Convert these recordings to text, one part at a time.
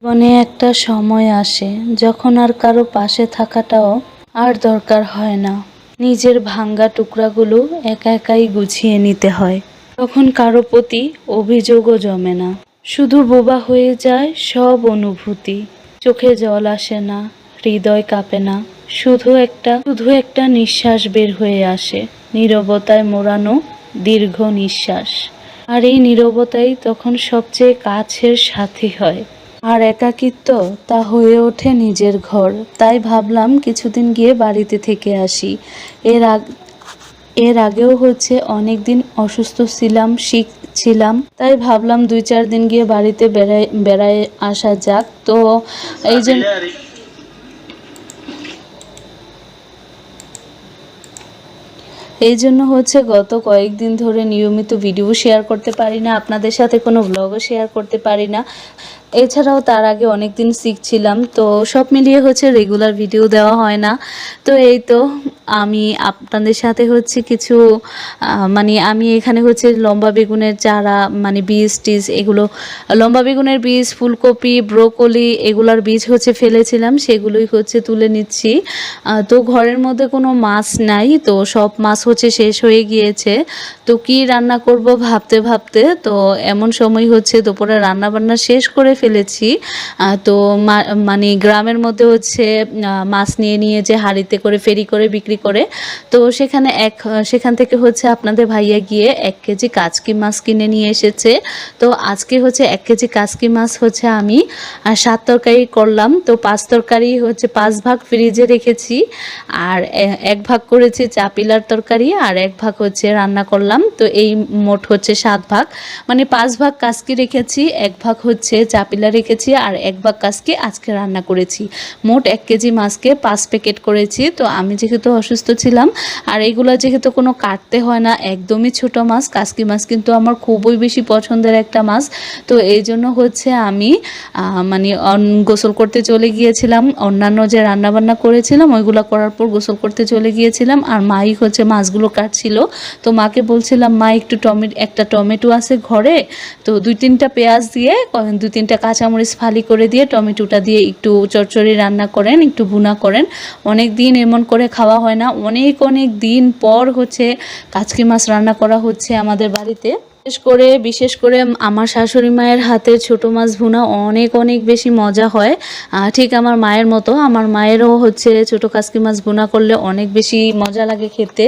জীবনে একটা সময় আসে যখন আর কারো পাশে থাকাটাও আর দরকার হয় না। নিজের ভাঙ্গা টুকরাগুলো একা একাই গুছিয়ে নিতে হয়। তখন কারো প্রতি অভিযোগও জমে না, শুধু বোবা হয়ে যায় সব অনুভূতি। চোখে জল আসে না, হৃদয় কাঁপে না, শুধু একটা নিঃশ্বাস বের হয়ে আসে, নীরবতায় মোড়ানো দীর্ঘ নিঃশ্বাস। আর এই নীরবতাই তখন সবচেয়ে কাছের সাথী হয়। আর একাকিত্ব তা হয়ে ওঠে নিজের ঘর। তাই ভাবলাম কিছুদিন গিয়ে বাড়িতে থেকে আসি। এর আগ এর আগেও অনেক দিন অসুস্থ ছিলাম, তাই ভাবলাম 2-4 দিন গিয়ে বাড়িতে বেড়ায় আসা যাক। তো এই জন্য গত কয়েকদিন ধরে নিয়মিত ভিডিও শেয়ার করতে পারি না, আপনাদের সাথে কোনো ব্লগও শেয়ার করতে পারি না। এছাড়াও তার আগে অনেক দিন শিখছিলাম, তো সব মিলিয়ে রেগুলার ভিডিও দেওয়া হয় না। তো এই তো আমি আপনাদের সাথে কিছু আমি এখানে লম্বা বেগুনের চারা বীজ এগুলো, লম্বা বেগুনের বীজ, ফুলকপি, ব্রোকলি এগুলার বীজ ফেলেছিলাম, সেগুলোই তুলে নিচ্ছি। তো ঘরের মধ্যে কোনো মাছ নাই, তো সব মাছ শেষ হয়ে গিয়েছে। তো কি রান্না করব ভাবতে ভাবতে তো এমন সময় দুপুরে রান্না বান্না শেষ করে ফেলেছি। তো গ্রামের মধ্যে মাছ নিয়ে যে হাঁড়িতে করে ফেরি করে বিক্রি করে, তো সেখান থেকে আপনাদের ভাইয়া গিয়ে 1 কেজি কাচকি মাছ কিনে নিয়ে এসেছে। তো আজকে 1 কেজি কাচকি মাছ আমি 7 তরকারি করলাম। তো 5 তরকারি 5 ভাগ ফ্রিজে রেখেছি, আর 1 ভাগ করেছি চাপিলার তরকারি, আর 1 ভাগ রান্না করলাম। তো এই মোট 7 ভাগ, 5 ভাগ কাচকি রেখেছি, 1 ভাগ চাপিলা রেখেছি, আর 1 ভাগ কাচকি আজকে রান্না করেছি। মোট 1 কেজি মাছকে 5 প্যাকেট করেছি। তো আমি যেহেতু অসুস্থ ছিলাম, আর এইগুলো যেহেতু কোনো কাটতে হয় না, একদমই ছোট মাছ, কাচকি মাছ কিন্তু আমার খুবই বেশি পছন্দের একটা মাছ। তো এই জন্য আমি গোসল করতে চলে গিয়েছিলাম। অন্যান্য যে রান্নাবান্না করেছিলাম ওইগুলো করার পর গোসল করতে চলে গিয়েছিলাম, আর মাই মাছগুলো কাটছিল। তো মাকে বলছিলাম, মা একটা টমেটো আছে ঘরে, তো 2-3টা পেঁয়াজ দিয়ে 2-3টা কাঁচামরিচ ফালি করে দিয়ে টমেটোটা দিয়ে একটু চচ্চড়ি রান্না করেন, একটু ভুনা করেন। অনেক দিন এমন করে খাওয়া হয় না, অনেক দিন পর কাচকি মাছ রান্না করা আমাদের বাড়িতে। বিশেষ করে আমার শাশুড়ি মায়ের হাতের ছোট মাছ ভুনা অনেক বেশি মজা হয়। ঠিক আমার মায়ের মতো, আমার মায়েরও ছোট কাচকি মাছ ভুনা করলে অনেক বেশি মজা লাগে খেতে।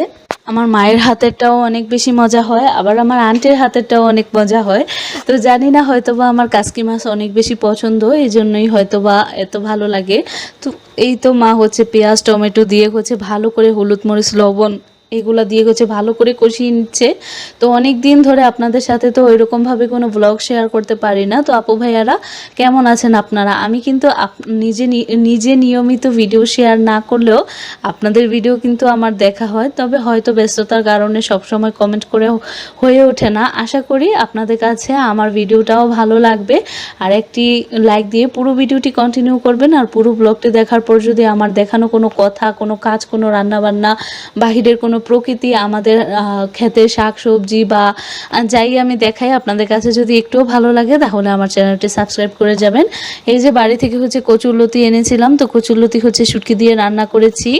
আমার মায়ের হাতেরটাও অনেক বেশি মজা হয়, আবার আমার আন্টির হাতেরটাও অনেক মজা হয়। তো জানি না, হয়তোবা আমার কাচকি মাছ অনেক বেশি পছন্দ, এই জন্যই হয়তোবা এত ভালো লাগে। তো এই তো মা পেঁয়াজ টমেটো দিয়ে ভালো করে হলুদ মরিচ লবণ এগুলো দিয়ে ভালো করে কষিয়ে নিচ্ছে। তো অনেক দিন ধরে আপনাদের সাথে তো ওইরকমভাবে কোনো ব্লগ শেয়ার করতে পারি না। তো আপু ভাইয়ারা কেমন আছেন আপনারা? আমি কিন্তু নিজে নিয়মিত ভিডিও শেয়ার না করলেও আপনাদের ভিডিও কিন্তু আমার দেখা হয়, তবে হয়তো ব্যস্ততার কারণে সবসময় কমেন্ট করে হয়ে ওঠে না। আশা করি আপনাদের কাছে আমার ভিডিওটাও ভালো লাগবে, আর একটি লাইক দিয়ে পুরো ভিডিওটি কন্টিনিউ করবেন। আর পুরো ব্লগটি দেখার পর যদি আমার দেখানো কোনো কথা, কোনো কাজ, কোনো রান্নাবান্না, বাহিরের কোনো প্রকৃতি, আমাদের ক্ষেতের শাক সবজি বা যাই আমি দেখাই, আপনাদের কাছে যদি একটুও ভালো লাগে তাহলে আমার চ্যানেলটি সাবস্ক্রাইব করে যাবেন। এই যে বাড়ি থেকে কচুরলতি এনেছিলাম, তো কচুরলতি শুটকি দিয়ে রান্না করেছি।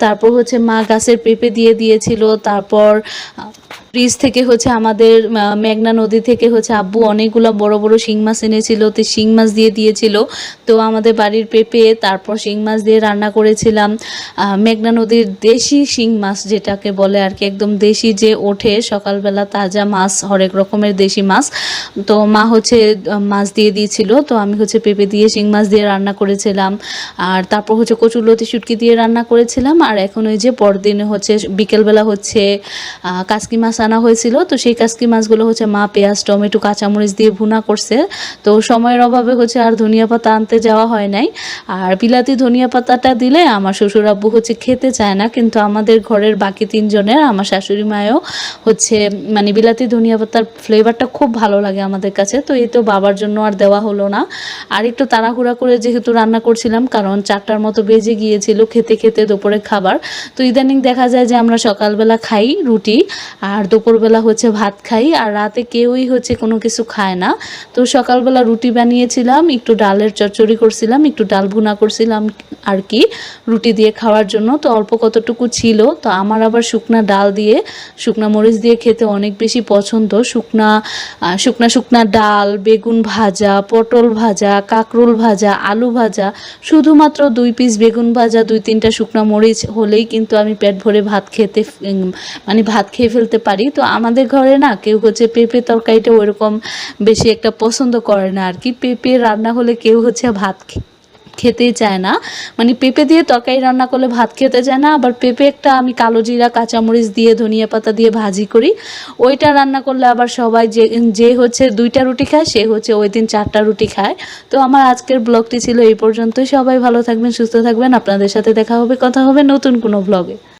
তারপর মা গাছের পেঁপে দিয়ে দিয়েছিল। তারপর ফ্রিজ থেকে আমাদের মেঘনা নদী থেকে আব্বু অনেকগুলো বড় বড় শিং মাছ এনেছিল, তো শিং মাছ দিয়ে দিয়েছিল। তো আমাদের বাড়ির পেঁপে, তারপর শিং মাছ দিয়ে রান্না করেছিলাম। মেঘনা নদীর দেশি শিং মাছ যেটাকে বলে আর কি, একদম দেশি যে ওঠে সকালবেলা, তাজা মাছ, হরেক রকমের দেশি মাছ। তো মা মাছ দিয়ে দিয়েছিল, তো আমি পেঁপে দিয়ে শিং মাছ দিয়ে রান্না করেছিলাম। আর তারপর কচুরলতি শুটকি দিয়ে রান্না করেছিলাম। আর এখন ওই যে পরদিনে বিকেলবেলা কাচকি মাছ আনা হয়েছিল, তো সেই কাচকি মাছগুলো মা পেঁয়াজ টমেটো কাঁচামরিচ দিয়ে ভুনা করছে। তো সময়ের অভাবে আর ধনিয়া পাতা আনতে যাওয়া হয় নাই। আর বিলাতি ধনিয়া পাতাটা দিলে আমার শ্বশুর আব্বু খেতে চায় না, কিন্তু আমাদের ঘরের বাকি 3 জনের, আমার শাশুড়ি মায়েও বিলাতি ধনিয়া পাতার ফ্লেভারটা খুব ভালো লাগে আমাদের কাছে। তো এই তো বাবার জন্য আর দেওয়া হলো না। আর একটু তাড়াহুড়া করে যেহেতু রান্না করছিলাম, কারণ 4টার মতো বেজে গিয়েছিল খেতে খেতে দুপুরে খাবার। তো ইদানিং দেখা যায় যে আমরা সকালবেলা খাই রুটি, আর দুপুরবেলা হচ্ছে ভাত খাই, আর রাতে কেউই হচ্ছে কোনো কিছু খায় না। তো সকালবেলা রুটি বানিয়েছিলাম, একটু ডালের চচ্চড়ি করছিলাম, একটু ডাল ভুনা করছিলাম আর কি রুটি দিয়ে খাওয়ার জন্য। তো অল্প কতটুকু ছিল। তো আমার আবার শুকনা ডাল দিয়ে শুকনা মরিচ দিয়ে খেতে অনেক বেশি পছন্দ। শুকনা ডাল, বেগুন ভাজা, পটল ভাজা, কাঁকরোল ভাজা, আলু ভাজা, শুধুমাত্র 2 পিস বেগুন ভাজা, 2-3টা শুকনা মরিচ হলেই কিন্তু আমি পেট ভরে ভাত খেয়ে ফেলতে পারি। তো আমাদের ঘরে না কেউ হচ্ছে পেঁপে তরকারিটা ওইরকম বেশি একটা পছন্দ করে না আর কি। পেঁপে রান্না হলে কেউ হচ্ছে ভাত খেতেই চায় না, মানে পেঁপে দিয়ে তরকারি রান্না করলে ভাত খেতে চায় না। আবার পেঁপে একটা আমি কালো জিরা কাঁচামরিচ দিয়ে ধনিয়া পাতা দিয়ে ভাজি করি, ওইটা রান্না করলে আবার সবাই যে হচ্ছে 2টা রুটি খায় সে হচ্ছে ওই দিন 4টা রুটি খায়। তো আমার আজকের ব্লগটি ছিল এই পর্যন্তই। সবাই ভালো থাকবেন, সুস্থ থাকবেন। আপনাদের সাথে দেখা হবে, কথা হবে নতুন কোনো ব্লগে।